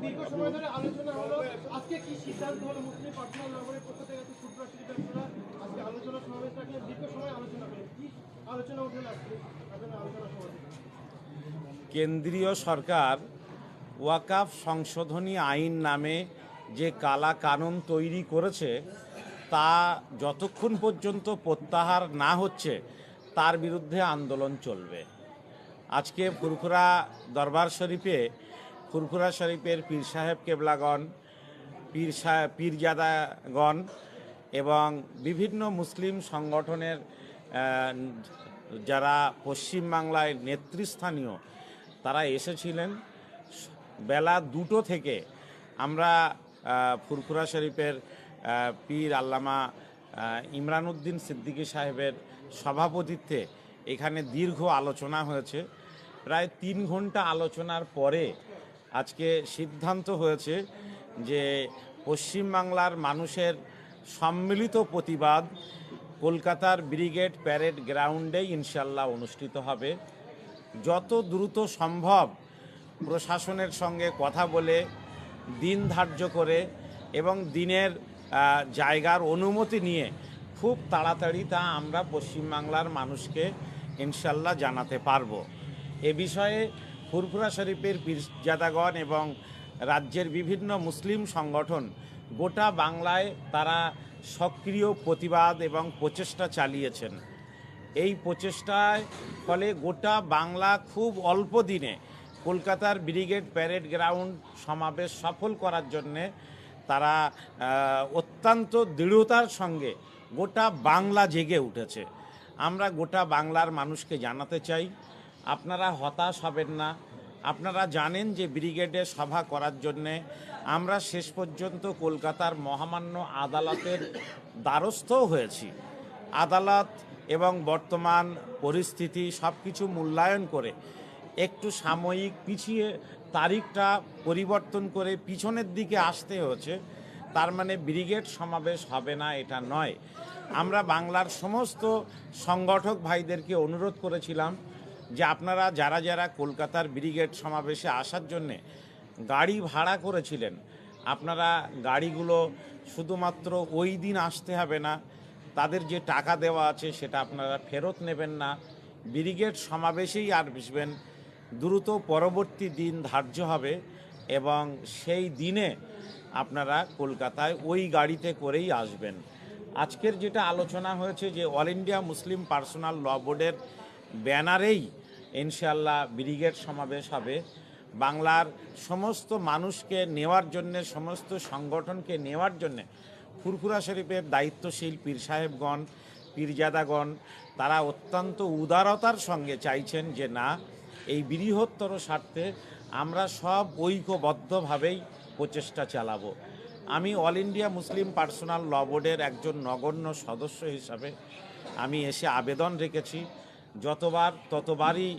দীর্ঘ সময় ধরে আলোচনা হলো, আজকে কি সিদ্ধান্ত হলো? মুসলিম পার্সোনাল নগরের পক্ষ থেকে ফুরফুরা শরীফে আপনারা আজকে আলোচনা সমাবেশ রাখলেন, দীর্ঘ সময় আলোচনা করেন, কি আলোচনা উঠে আজকে আপনারা আলোচনা সমাবেশ? কেন্দ্রীয় সরকার ওয়াকাফ সংশোধনী আইন নামে যে কালা কানুন তৈরি করেছে তা যতক্ষণ পর্যন্ত প্রত্যাহার না হচ্ছে তার বিরুদ্ধে আন্দোলন চলবে। আজকে ফুরফুরা দরবার শরীফে ফুরফুরা শরীফের পীর সাহেব কেবলাগণ, পীরজাদাগণ এবং বিভিন্ন মুসলিম সংগঠনের যারা পশ্চিমবাংলায় নেতৃস্থানীয় তারা এসেছিলেন। বেলা 2টো থেকে আমরা ফুরফুরা শরীফের পীর আল্লামা ইমরান উদ্দিন সিদ্দিকী সাহেবের সভাপতিত্বে এখানে দীর্ঘ আলোচনা হয়েছে। প্রায় 3 ঘন্টা আলোচনার পরে আজকে সিদ্ধান্ত হয়েছে যে পশ্চিমবাংলার মানুষের সম্মিলিত প্রতিবাদ কলকাতার ব্রিগেড প্যারেড গ্রাউন্ডে ইনশাল্লাহ অনুষ্ঠিত হবে। যত দ্রুত সম্ভব প্রশাসনের সঙ্গে কথা বলে দিন ধার্য করে এবং দিনের জায়গার অনুমতি নিয়ে খুব তাড়াতাড়ি তা আমরা পশ্চিমবাংলার মানুষকে ইনশাল্লাহ জানাতে পারব। এ বিষয়ে ফুরফুরা শরীফের পীরজাদাগণ এবং রাজ্যের বিভিন্ন মুসলিম সংগঠন গোটা বাংলায় তারা সক্রিয় প্রতিবাদ এবং প্রচেষ্টা চালিয়েছেন। এই প্রচেষ্টায় ফলে গোটা বাংলা খুব অল্প দিনে কলকাতার ব্রিগেড প্যারেড গ্রাউন্ড সমাবেশ সফল করার জন্যে তারা অত্যন্ত দৃঢ়তার সঙ্গে গোটা বাংলা জেগে উঠেছে। আমরা গোটা বাংলার মানুষকে জানাতে চাই, আপনারা হতাশ হবেন না। আপনারা জানেন যে ব্রিগেডে সভা করার জন্যে আমরা শেষ পর্যন্ত কলকাতার মহামান্য আদালতের দ্বারস্থও হয়েছি। আদালত এবং বর্তমান পরিস্থিতি সব কিছু মূল্যায়ন করে একটু সাময়িক পিছিয়ে তারিখটা পরিবর্তন করে পিছনের দিকে আসতে হয়েছে। তার মানে ব্রিগেড সমাবেশ হবে না এটা নয়। আমরা বাংলার সমস্ত সংগঠক ভাইদেরকে অনুরোধ করেছিলাম যে আপনারা যারা যারা কলকাতার ব্রিগেড সমাবেশে আসার জন্যে গাড়ি ভাড়া করেছিলেন, আপনারা গাড়িগুলো শুধুমাত্র ওই দিন আসতে হবে না, তাদের যে টাকা দেওয়া আছে সেটা আপনারা ফেরত নেবেন না, ব্রিগেড সমাবেশেই আসবেন। দ্রুত পরবর্তী দিন ধার্য হবে এবং সেই দিনে আপনারা কলকাতায় ওই গাড়িতে করেই আসবেন। আজকের যেটা আলোচনা হয়েছে যে অল ইন্ডিয়া মুসলিম পার্সোনাল ল বোর্ডের ব্যানারেই ইনশাআল্লাহ ব্রিগেড সমাবেশ হবে। বাংলার সমস্ত মানুষকে নেওয়ার জন্যে, সমস্ত সংগঠনকে নেওয়ার জন্যে ফুরফুরা শরীফের দায়িত্বশীল পীর সাহেবগণ, পীরজাদাগণ তারা অত্যন্ত উদারতার সঙ্গে চাইছেন যে না, এই বৃহত্তর স্বার্থে আমরা সব ঐক্যবদ্ধভাবেই প্রচেষ্টা চালাবো। আমি অল ইন্ডিয়া মুসলিম পার্সোনাল ল বোর্ডের একজন নগণ্য সদস্য হিসাবে আমি এসে আবেদন রেখেছি। যতবার ততবারই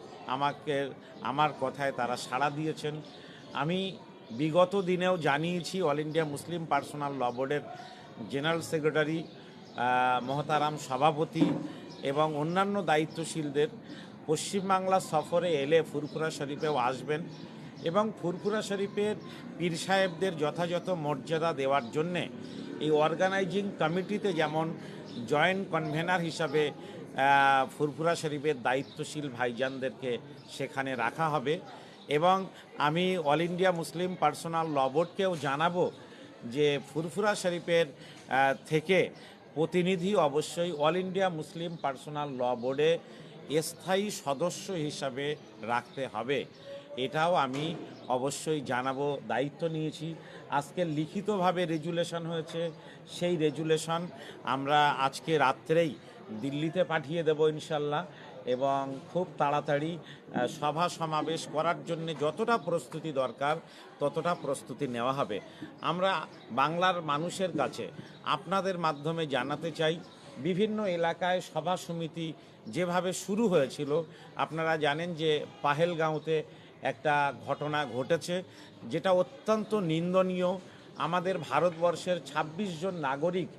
আমার কথায় তারা সাড়া দিয়েছেন। আমি বিগত দিনেও জানিয়েছি অল ইন্ডিয়া মুসলিম পার্সোনাল ল বোর্ডের জেনারেল সেক্রেটারি মহতারাম সভাপতি এবং অন্যান্য দায়িত্বশীলদের পশ্চিমবাংলা সফরে এলে ফুরফুরা শরীফেও আসবেন এবং ফুরফুরা শরীফের পীর সাহেবদের যথাযথ মর্যাদা দেওয়ার জন্যে এই অর্গানাইজিং কমিটিতে যেমন জয়েন্ট কনভেনার হিসাবে ফুরফুরা শরীফের দায়িত্বশীল ভাইজানদেরকে সেখানে রাখা হবে। এবং আমি অল ইন্ডিয়া মুসলিম পার্সোনাল ল বোর্ডকেও জানাবো যে ফুরফুরা শরীফের থেকে প্রতিনিধি অবশ্যই অল ইন্ডিয়া মুসলিম পার্সোনাল ল বোর্ডে স্থায়ী সদস্য হিসাবে রাখতে হবে। এটাও আমি অবশ্যই জানাবো, দায়িত্ব নিয়েছি। আজকে লিখিতভাবে রেজুলেশন হয়েছে, সেই রেজুলেশন আমরা আজকে রাত্রেই দিল্লিতে পাঠিয়ে দেব ইনশাল্লাহ এবং খুব তাড়াতাড়ি সভা সমাবেশ করার জন্য যতটা প্রস্তুতি দরকার ততটা প্রস্তুতি নেওয়া হবে। আমরা বাংলার মানুষের কাছে আপনাদের মাধ্যমে জানাতে চাই, বিভিন্ন এলাকায় সভা সমিতি যেভাবে শুরু হয়েছিল, আপনারা জানেন যে পাহেলগাঁওতে একটা ঘটনা ঘটেছে যেটা অত্যন্ত নিন্দনীয়। আমাদের ভারতবর্ষের ২৬ জন নাগরিক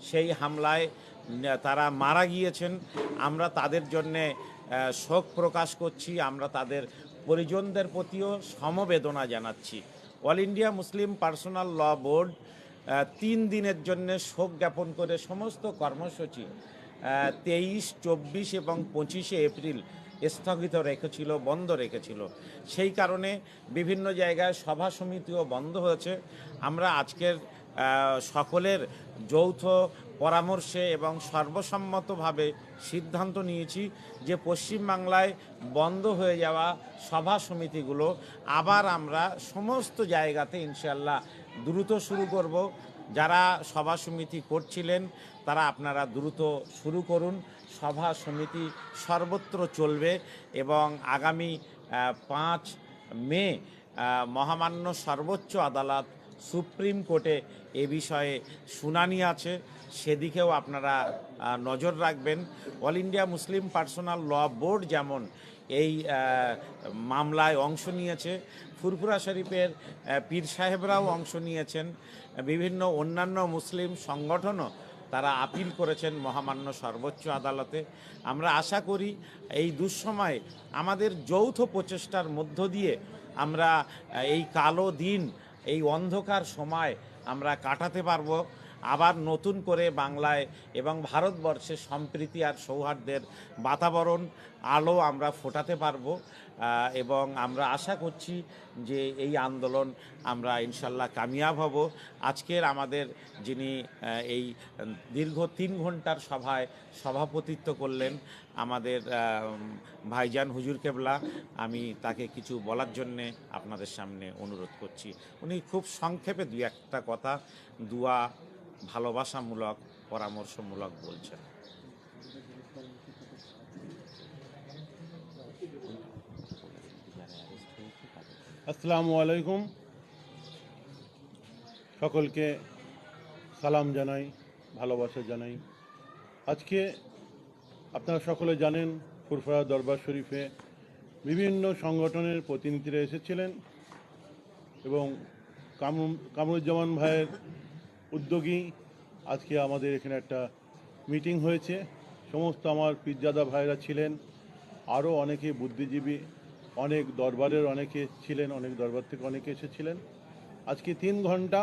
সেই হামলায় তারা মারা গিয়েছেন। আমরা তাদের জন্যে শোক প্রকাশ করছি, আমরা তাদের পরিজনদের প্রতিও সমবেদনা জানাচ্ছি। অল ইন্ডিয়া মুসলিম পার্সোনাল ল বোর্ড 3 দিনের জন্য শোক জ্ঞাপন করে সমস্ত কর্মসূচি 23, 24 এবং 25শে এপ্রিল স্থগিত রেখেছিল, বন্ধ রেখেছিল। সেই কারণে বিভিন্ন জায়গায় সভা সমিতিও বন্ধ হয়েছে। আমরা আজকের সকলের যৌথ পরামর্শে এবং সর্বসম্মতভাবে সিদ্ধান্ত নিয়েছি যে পশ্চিমবাংলায় বন্ধ হয়ে যাওয়া সভা সমিতিগুলো আবার আমরা সমস্ত জায়গাতে ইনশাল্লাহ দ্রুত শুরু করব। যারা সভা সমিতি করছিলেন তারা আপনারা দ্রুত শুরু করুন। সভা সমিতি সর্বত্র চলবে এবং আগামী 5 মে মহামান্য সর্বোচ্চ আদালত সুপ্রিম কোর্টে এ বিষয়ে শুনানি আছে, সেদিকেও আপনারা নজর রাখবেন। অল ইন্ডিয়া মুসলিম পার্সোনাল ল বোর্ড যেমন এই মামলায় অংশ নিয়েছে, ফুরফুরা শরীফের পীর সাহেবরাও অংশ নিয়েছেন, বিভিন্ন অন্যান্য মুসলিম সংগঠনও তারা আপিল করেছেন মহামান্য সর্বোচ্চ আদালতে। আমরা আশা করি এই দুঃসময়ে আমাদের যৌথ প্রচেষ্টার মধ্য দিয়ে আমরা এই কালো দিন, এই অন্ধকার সময় আমরা কাটাতে পারবো। আবার নতুন করে বাংলায় এবং ভারতবর্ষে সম্প্রীতি আর সৌহার্দ্যের বাতাবরণ আলো আমরা ফোটাতে পারবো এবং আমরা আশা করছি যে এই আন্দোলন আমরা ইনশাল্লাহ কামিয়াব হব। আজকের আমাদের যিনি এই দীর্ঘ 3 ঘন্টার সভায় সভাপতিত্ব করলেন আমাদের ভাইজান হুজুর কেবলা, আমি তাকে কিছু বলার জন্যে আপনাদের সামনে অনুরোধ করছি। উনি খুব সংক্ষেপে 2-1টা কথা দুয়া ভালোবাসামূলক পরামর্শমূলক বলছেন। আসসালামু আলাইকুম, সকলকে সালাম জানাই, ভালোবাসা জানাই। আজকে আপনারা সকলে জানেন ফুরফুরা দরবার শরীফে বিভিন্ন সংগঠনের প্রতিনিধিরা এসেছিলেন এবং কামরুজ্জামান ভাইয়ের উদ্যোগী আজকে আমাদের এখানে একটা মিটিং হয়েছে। সমস্ত আমার পীরজাদা ভাইরা ছিলেন, আরও অনেকে বুদ্ধিজীবী, অনেক দরবারের অনেকে ছিলেন, অনেক দরবার থেকে অনেকে এসেছিলেন। আজকে 3 ঘন্টা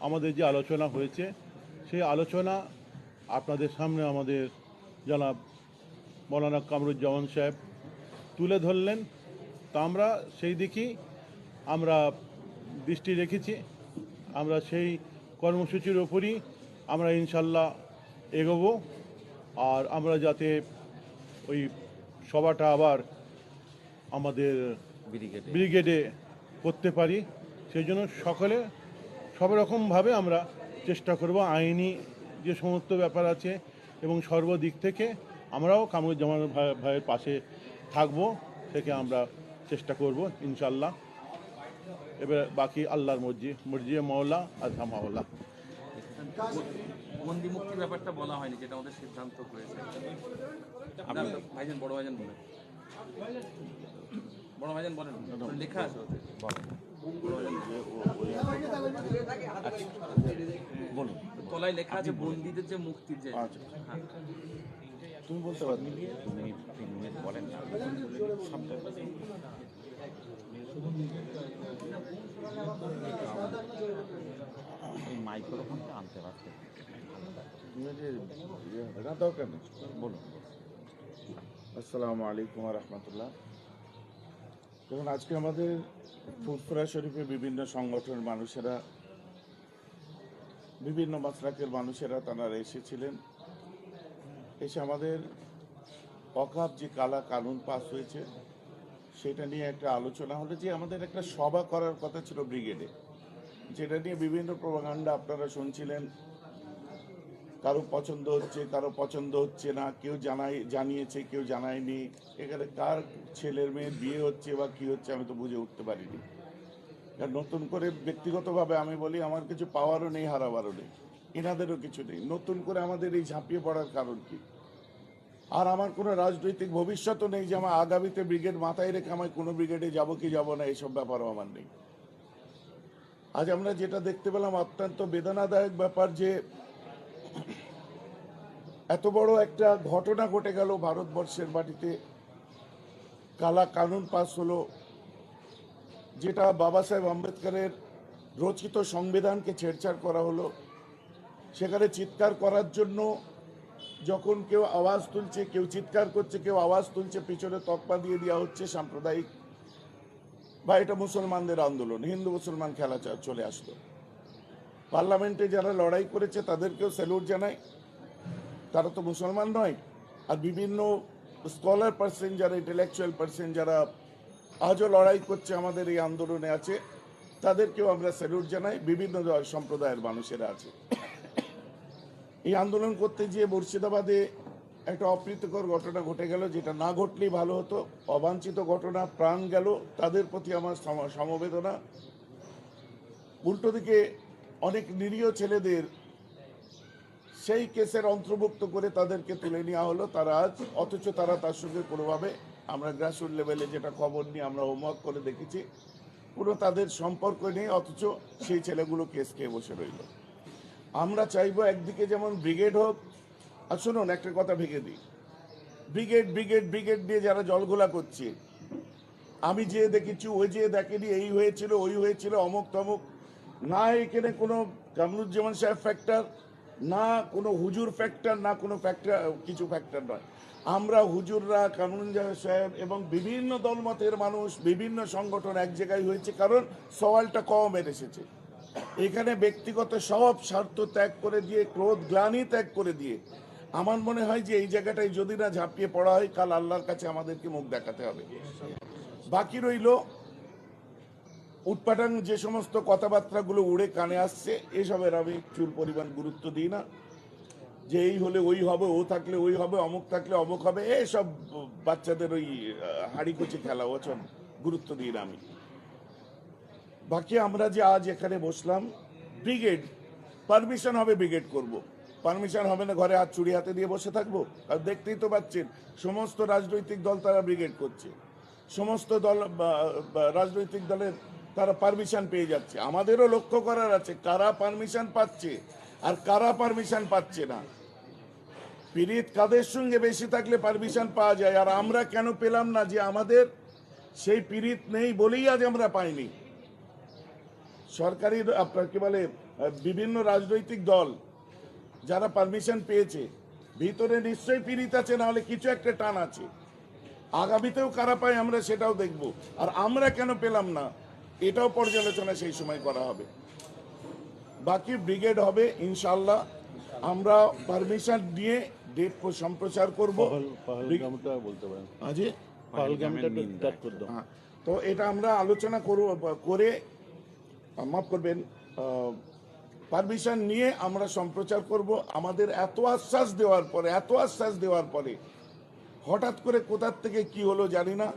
আমাদের যে আলোচনা হয়েছে সেই আলোচনা আপনাদের সামনে আমাদের জনাব মৌলানা কামরুজ্জামান সাহেব তুলে ধরলেন। তা আমরা সেই দিকেই আমরা দৃষ্টি রেখেছি। আমরা সেই কর্মসূচির ওপরই আমরা ইনশাল্লাহ এগোবো। আর আমরা যাতে ওই সভাটা আবার আমাদের ব্রিগেডে করতে পারি সেই জন্য সকলে সব রকমভাবে আমরা চেষ্টা করব। আইনি যে সমস্ত ব্যাপার আছে এবং সর্বদিক থেকে আমরাও কামরুজ্জামান ভাইয়ের পাশে থাকব, থেকে আমরা চেষ্টা করব ইনশাল্লাহ। এবার বাকি আল্লাহর মর্জি মওলা আজহা মাওলা। বন্দি মুক্তির ব্যাপারটা বলা হয়নি, যেটা আমাদের সিদ্ধান্ত হয়েছে। ভাইজান, বড় ভাইজান বলেন, বড় ভাইজান বলেন, লেখা আছে ওতে। বলুন, তলায় লেখা আছে বন্দীদের যে মুক্তির যে। হ্যাঁ, তুমি বলতে পারো, তুমি 3 মিনিট বলেন না, এই মাইক্রোফোনটা আনতে পারতে দরকার নেই। বলুন। আসসালামু আলাইকুম রহমতুল্লাহ। দেখুন, আজকে আমাদের ফুরফুরা শরীফে বিভিন্ন সংগঠনের মানুষেরা, বিভিন্ন মাসলাকের মানুষেরা তারা এসেছিলেন। এসে আমাদের অকাপ যে কালা কানুন পাস হয়েছে সেটা নিয়ে একটা আলোচনা হলো যে আমাদের একটা সভা করার কথা ছিল ব্রিগেডে, যেটা নিয়ে বিভিন্ন প্রোপাগান্ডা আপনারা শুনছিলেন। কারো পছন্দ হচ্ছে, কারো পছন্দ হচ্ছে না, কেউ জানিয়েছে, কেউ জানায়নি। এখানে কার ছেলের মেয়ের বিয়ে হচ্ছে বা কী হচ্ছে আমি তো বুঝে উঠতে পারিনি। আর নতুন করে ব্যক্তিগতভাবে আমি বলি, আমার কিছু পাওয়ারও নেই, হারাবারও নেই, এনাদেরও কিছু নেই। নতুন করে আমাদের এই ঝাঁপিয়ে পড়ার কারণ কি? আর আমার কোনো রাজনৈতিক ভবিষ্যৎও নেই যে আমার আগামীতে ব্রিগেড মাথায় রেখে আমি কোনো ব্রিগেডে যাব কি যাব না, এইসব ব্যাপারও আমার নেই। আজ আমরা যেটা দেখতে পেলাম অত্যন্ত বেদনাদায়ক ব্যাপার, যে এত বড় একটা ঘটনা ঘটে গেল ভারতবর্ষের মাটিতে। কালা কানুন পাস হলো, যেটা বাবা সাহেব আম্বেদকরের রচিত সংবিধানকে ছেড়ছাড় করা হলো। সেখানে চিৎকার করার জন্য যখন কেউ আওয়াজ তুলছে, কেউ চিৎকার করছে, কেউ আওয়াজ তুলছে, পিছনে তকমা দিয়ে দেওয়া হচ্ছে সাম্প্রদায়িক, বা এটা মুসলমানদের আন্দোলন, হিন্দু মুসলমান খেলা চলে আসলো। পার্লামেন্টে যারা লড়াই করেছে তাদেরকেও স্যালুট জানাই, তারা তো মুসলমান নয়। আর বিভিন্ন স্কলার পার্সন যারা, ইন্টেলেকচুয়াল পার্সন যারা আজও লড়াই করছে আমাদের এই আন্দোলনে আছে, তাদেরকেও আমরা স্যালুট জানাই। বিভিন্ন সম্প্রদায়ের মানুষেরা আছে। এই আন্দোলন করতে গিয়ে মুর্শিদাবাদে একটা অপ্রীতিকর ঘটনা ঘটে গেল, যেটা না ঘটলেই ভালো হতো। অবাঞ্ছিত ঘটনা, প্রাণ গেল, তাদের প্রতি আমার সমবেদনা। উল্টো দিকে অনেক নিরীহ ছেলেদের সেই কেসের অন্তর্ভুক্ত করে তাদেরকে তুলে নেওয়া হলো, তারা আজ, অথচ তারা তার সঙ্গে কোনোভাবে, আমরা গ্রাসরুট লেভেলে যেটা খবর নিয়ে আমরা হোমওয়ার্ক করে দেখেছি, কোনো তাদের সম্পর্ক নেই, অথচ সেই ছেলেগুলো কেস খেয়ে বসে রইল। আমরা চাইবো একদিকে যেমন ব্রিগেড হোক। আর শুনুন, একটা কথা ভেঙে দিই, ব্রিগেড ব্রিগেড ব্রিগেড দিয়ে যারা জলঘোলা করছে, আমি যে দেখেছি, ওই যে দেখেনি, এই হয়েছিল, ওই হয়েছিল, অমুক তমুক, না এখানে কোনো কামরুজ্জামান সাহেব ফ্যাক্টর, না কোনো হুজুর ফ্যাক্টর, না কোনো ফ্যাক্টর, কিছু ফ্যাক্টর নয়। আমরা হুজুররা, কামরুজ্জামান সাহেব এবং বিভিন্ন দলমতের মানুষ, বিভিন্ন সংগঠন এক জায়গায় হয়েছে, কারণ সওয়ালটা কমের এসেছে। এখানে ব্যক্তিগত সব স্বার্থ ত্যাগ করে দিয়ে, ক্রোধ গ্লানি ত্যাগ করে দিয়ে, আমার মনে হয় যে এই জায়গাটায় যদি না ঝাঁপিয়ে পড়া হয়, কাল আল্লাহর কাছে আমাদেরকে মুখ দেখাতে হবে। বাকি রইল উটপাটাং যে সমস্ত কথাবার্তাগুলো উড়ে কানে আসছে, এসবের আমি চুল পরিমাণ গুরুত্ব দিই না। যে এই হলে ওই হবে, ও থাকলে ওই হবে, অমুক থাকলে অমুক হবে, এসব বাচ্চাদের ওই হাড়িকুচি খেলা, ওসব গুরুত্ব দিই না আমি। বাকি আমরা যে আজ এখানে বসলাম, ব্রিগেড পারমিশন হবে, ব্রিগেড করব। পারমিশন হবে না ঘরে হাত চুড়ি হাতে দিয়ে বসে থাকবো? আর দেখতেই তো পাচ্ছেন সমস্ত রাজনৈতিক দল তারা ব্রিগেড করছে, সমস্ত দল, রাজনৈতিক দলের তারা পারমিশন পেয়ে যাচ্ছে। আমাদেরও লক্ষ্য করার আছে কারা পারমিশন পাচ্ছে আর কারা পারমিশন পাচ্ছে না। পীড়িত কাদের সঙ্গে বেশি থাকলে পারমিশন পাওয়া যায়, আর আমরা কেন পেলাম না? যে আমাদের সেই পীড়িত নেই বলেই আজ আমরা পাইনি। সরকারি, আপনার কি বলে, বিভিন্ন রাজনৈতিক দল যারা পারমিশন পেয়েছে, ভিতরে নিশ্চয়ই পীড়িত আছে, না হলে কিছু একটা টান আছে। আগামীতেও কারা পায় আমরা সেটাও দেখব। আর আমরা কেন পেলাম না, এটাও পর্যালোচনা সেই সময় করা হবে। বাকি ব্রিগেড হবে ইনশাল্লাহ। আমরা পারমিশন নিয়ে ডেট সম্প্রচার করবো। পহলগামটা বলতে পারেন, আজি পহলগামটা স্টার্ট করে দাও। তো এটা আমরা আলোচনা করে, মাফ করবেন, পারমিশন নিয়ে আমরা সম্প্রচার করব। আমাদের এত আশ্বাস দেওয়ার পরে হঠাৎ করে কোথার থেকে কি হলো জানি না,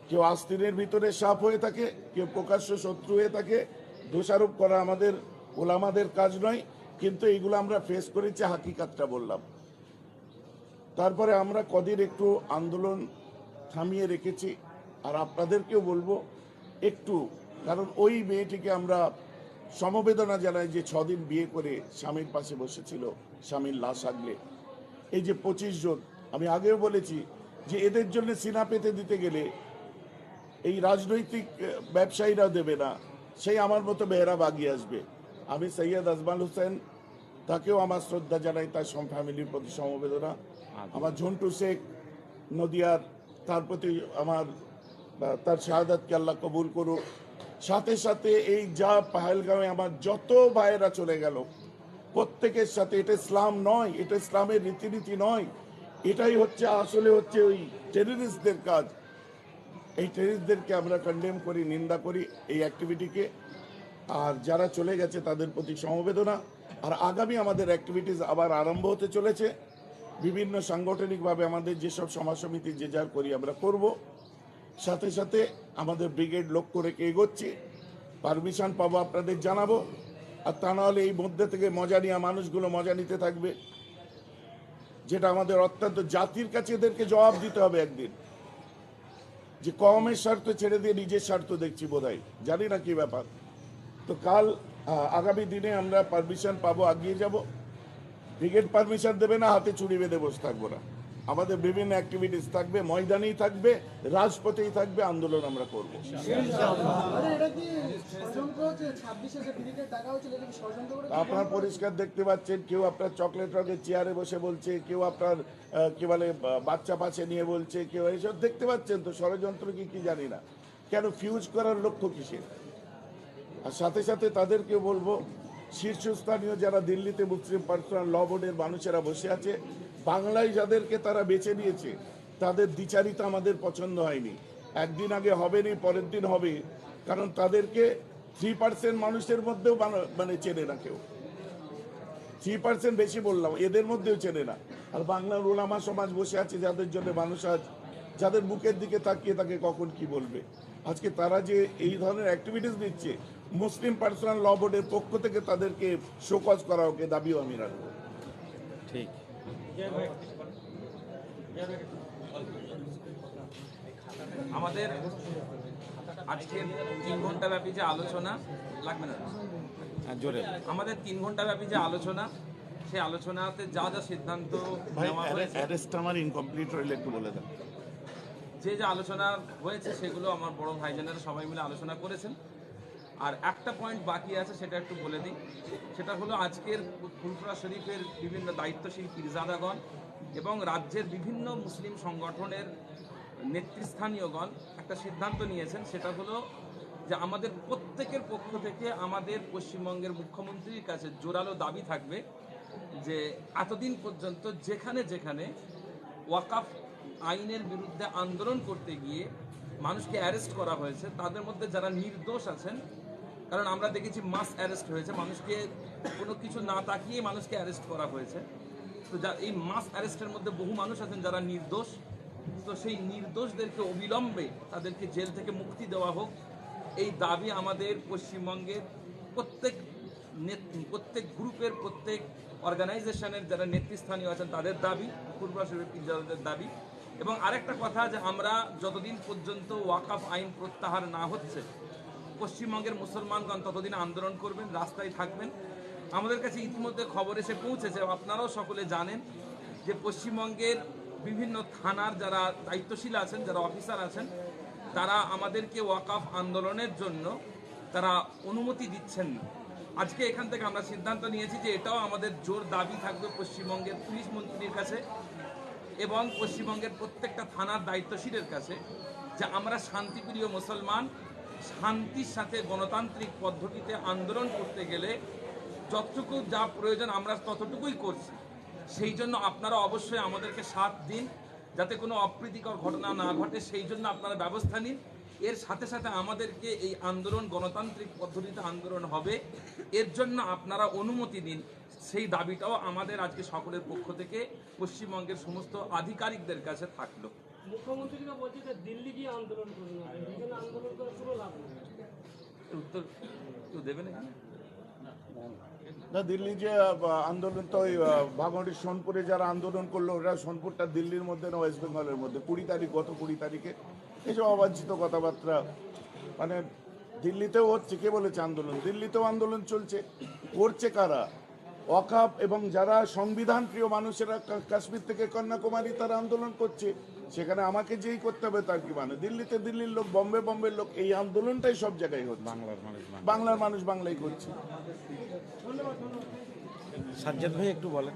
কেউ আস্তিনের ভিতরে সাপ হয়ে থাকে, কেউ প্রকাশ্য শত্রু হয়ে থাকে। দোষারোপ করা আমাদের ওলামাদের কাজ নয়, কিন্তু এইগুলো আমরা ফেস করেছি, হাকিকাতটা বললাম। তারপরে আমরা কদিন একটু আন্দোলন থামিয়ে রেখেছি। আর আপনাদেরকেও বলবো একটু, কারণ ওই মেয়েটিকে আমরা সমবেদনা জানাই যে 6 দিন বিয়ে করে স্বামীর পাশে বসেছিল, স্বামীর লাশ আগলে। এই যে 25 জন, আমি আগেও বলেছি যে এদের জন্য সিনা পেতে দিতে গেলে এই রাজনৈতিক ব্যবসায়ীরাও দেবে না, সেই আমার মতো মেয়েরা বাগিয়ে আসবে। আমি সৈয়দ আজমাল হোসেন, তাকেও আমার শ্রদ্ধা জানাই, তার ফ্যামিলির প্রতি সমবেদনা। আমার ঝন্টু শেখ নদিয়ার, তার প্রতি আমার, তার শাহাদাতকে আল্লাহ কবুল করুক। সাথে সাথে এই যা পাহেলগাঁওয়ে আমার যত ভাইয়েরা চলে গেল, প্রত্যেকের সাথে, এটা ইসলাম নয়, এটা ইসলামের রীতিনীতি নয়, এটাই হচ্ছে আসলে হচ্ছে ওই টেররিস্টদের কাজ। এই টেররিস্টদেরকে আমরা কন্ডেম করি, নিন্দা করি এই অ্যাক্টিভিটিকে। আর যারা চলে গেছে তাদের প্রতি সমবেদনা। আর আগামী আমাদের অ্যাক্টিভিটিস আবার আরম্ভ হতে চলেছে। বিভিন্ন সাংগঠনিকভাবে আমাদের যেসব সমাজ সমিতি যে যার করি আমরা করব। সাথে সাথে আমাদের ব্রিগেড লক্ষ্য রেখে এগোচ্ছি। পারমিশন পাবো আপনাদের জানাবো। আর তা নাহলে এই মধ্যে থেকে মজা নেওয়া মানুষগুলো মজা নিতে থাকবে, যেটা আমাদের অত্যন্ত জাতির কাছে এদেরকে জবাব দিতে হবে একদিন, যে কওমের স্বার্থ ছেড়ে দিয়ে নিজের স্বার্থ দেখছি বোধহয়, জানি না কি ব্যাপার। তো কাল আগামী দিনে আমরা পারমিশন পাবো, আগিয়ে যাব। ব্রিগেড পারমিশন দেবে না, হাতে চুড়ি বেঁধে বসে থাকবো না। আমাদের বিভিন্ন অ্যাক্টিভিটিস থাকবে, ময়দানেই থাকবে, রাজপথেই থাকবে, আন্দোলন আমরা করব। এটা কি ষড়যন্ত্র হচ্ছে? 26-এ যে পিরিয়ডের টাকা হয়েছিল এটা কি ষড়যন্ত্র করে? আপনার পরিষ্কার দেখতে পাচ্ছেন, কেউ আপনার চকলেট রঙের চেয়ারে বসে বলছে, কেউ আপনার কি বলে বাচ্চা পাশে নিয়ে বলছে, কেউ এইসব দেখতে পাচ্ছেন তো। ষড়যন্ত্র কি জানি না, কেন ফিউজ করার লক্ষ্য কিসের? আর সাথে সাথে তাদেরকে বলবো, শীর্ষস্থানীয় যারা দিল্লিতে মুসলিম পার্সোনাল ল বোর্ডের মানুষেরা বসে আছে, বাংলায় যাদেরকে তারা বেছে নিয়েছে, তাদের দ্বিচারিতা আমাদের পছন্দ হয়নি। একদিন আগে হবে নি, পরের দিন হবে, কারণ তাদেরকে 3% মানুষের মধ্যেও মানে চেনে না কেউ। 3% বেশি বললাম, এদের মধ্যেও চেনে না। আর বাংলার ওলামা সমাজ বসে আছে, যাদের জন্য মানুষ আজ, যাদের বুকের দিকে তাকিয়ে তাকে কখন কি বলবে। আজকে তারা যে এই ধরনের অ্যাক্টিভিটিস দিচ্ছে, মুসলিম পার্সোনাল ল বোর্ডের পক্ষ থেকে তাদেরকে শোকজ করা, ওকে দাবিও আমি রাখবো। ঠিক। আমাদের আজকের 3 ঘন্টা ব্যাপী যে আলোচনা, লাগবে না জোরে। আমাদের 3 ঘন্টা ব্যাপী যে আলোচনা, সেই আলোচনাতে যা যা সিদ্ধান্ত ভাই নেওয়া হয়েছে, অ্যারেস্ট আমার ইনকমপ্লিট রইলে একটু বলে দেন। যে যে আলোচনা হয়েছে সেগুলো আমার বড় ভাইজানেরা সবাই মিলে আলোচনা করেছেন। আর একটা পয়েন্ট বাকি আছে, সেটা একটু বলে দিই। সেটা হলো আজকের ফুরফুরা শরীফের বিভিন্ন দায়িত্বশীল পীরজাদাগণ এবং রাজ্যের বিভিন্ন মুসলিম সংগঠনের নেতৃস্থানীয়গণ একটা সিদ্ধান্ত নিয়েছেন। সেটা হলো যে আমাদের প্রত্যেকের পক্ষ থেকে আমাদের পশ্চিমবঙ্গের মুখ্যমন্ত্রীর কাছে জোরালো দাবি থাকবে যে এতদিন পর্যন্ত যেখানে যেখানে ওয়াকাফ আইনের বিরুদ্ধে আন্দোলন করতে গিয়ে মানুষকে অ্যারেস্ট করা হয়েছে, তাদের মধ্যে যারা নির্দোষ আছেন, কারণ আমরা দেখেছি মাস অ্যারেস্ট হয়েছে, মানুষকে কোনো কিছু না তাকিয়ে মানুষকে অ্যারেস্ট করা হয়েছে। তো যা এই মাস অ্যারেস্টের মধ্যে বহু মানুষ আছেন যারা নির্দোষ, তো সেই নির্দোষদেরকে অবিলম্বে তাদেরকে জেল থেকে মুক্তি দেওয়া হোক, এই দাবি আমাদের পশ্চিমবঙ্গের প্রত্যেক গ্রুপের, প্রত্যেক অর্গানাইজেশনের যারা নেতৃস্থানীয় আছেন তাদের দাবি, ফুরফুরা শরীফের পীরজাদাদের দাবি। এবং আরেকটা কথা, যে আমরা যতদিন পর্যন্ত ওয়াকাফ আইন প্রত্যাহার না হচ্ছে, পশ্চিমবঙ্গের মুসলমানগণ ততদিন আন্দোলন করবেন, রাস্তায় থাকবেন। আমাদের কাছে ইতিমধ্যে খবর এসে পৌঁছেছে, আপনারাও সকলে জানেন, যে পশ্চিমবঙ্গের বিভিন্ন থানার যারা দায়িত্বশীল আছেন, যারা অফিসার আছেন, তারা আমাদেরকে ওয়াকাফ আন্দোলনের জন্য তারা অনুমতি দিচ্ছেন না। আজকে এখান থেকে আমরা সিদ্ধান্ত নিয়েছি যে এটাও আমাদের জোর দাবি থাকবে পশ্চিমবঙ্গের পুলিশ মন্ত্রীর কাছে এবং পশ্চিমবঙ্গের প্রত্যেকটা থানার দায়িত্বশীলের কাছে, যে আমরা শান্তিপ্রিয় মুসলমান, শান্তির সাথে গণতান্ত্রিক পদ্ধতিতে আন্দোলন করতে গেলে যতটুকু যা প্রয়োজন আমরা ততটুকুই করছি। সেই জন্য আপনারা অবশ্যই আমাদেরকে সাথ দিন, যাতে কোনো অপ্রীতিকর ঘটনা না ঘটে, সেই জন্য আপনারা ব্যবস্থা নিন। এর সাথে সাথে আমাদেরকে এই আন্দোলন গণতান্ত্রিক পদ্ধতিতে আন্দোলন হবে, এর জন্য আপনারা অনুমতি দিন, সেই দাবিটাও আমাদের আজকে সকলের পক্ষ থেকে পশ্চিমবঙ্গের সমস্ত আধিকারিকদের কাছে থাকলো। মুখ্যমন্ত্রীরা বলছে যে দিল্লি গিয়ে আন্দোলন করবে, এখানে আন্দোলন করে পুরো লাভ নেই। এর উত্তর কেউ দেবেন এখানে? না, দিল্লি যে আন্দোলন, তো ওই ভাগড়ি সোনপুরে যারা আন্দোলন করলো, ওরা সোনপুরটা দিল্লির মধ্যে না ওয়েস্ট বেঙ্গলের মধ্যে, 20 তারিখ, গত 20 তারিখে এইসব অবাঞ্ছিত কথাবার্তা। মানে দিল্লিতেও হচ্ছে, কে বলেছে আন্দোলন? দিল্লিতেও আন্দোলন চলছে, করছে কারা? ওয়াকাফ এবং যারা সংবিধান প্রিয় মানুষেরা, কাশ্মীর থেকে কন্যাকুমারী, তারা আন্দোলন করছে। সেখানে আমাকে যেই করতে হবে তার কি মানে? দিল্লিতে দিল্লির লোক, বোম্বের লোক, এই আন্দোলনটাই সব জায়গায় হচ্ছে। বাংলার মানুষ বাংলায় করছে। সাজ্জাদ ভাই একটু বলেন।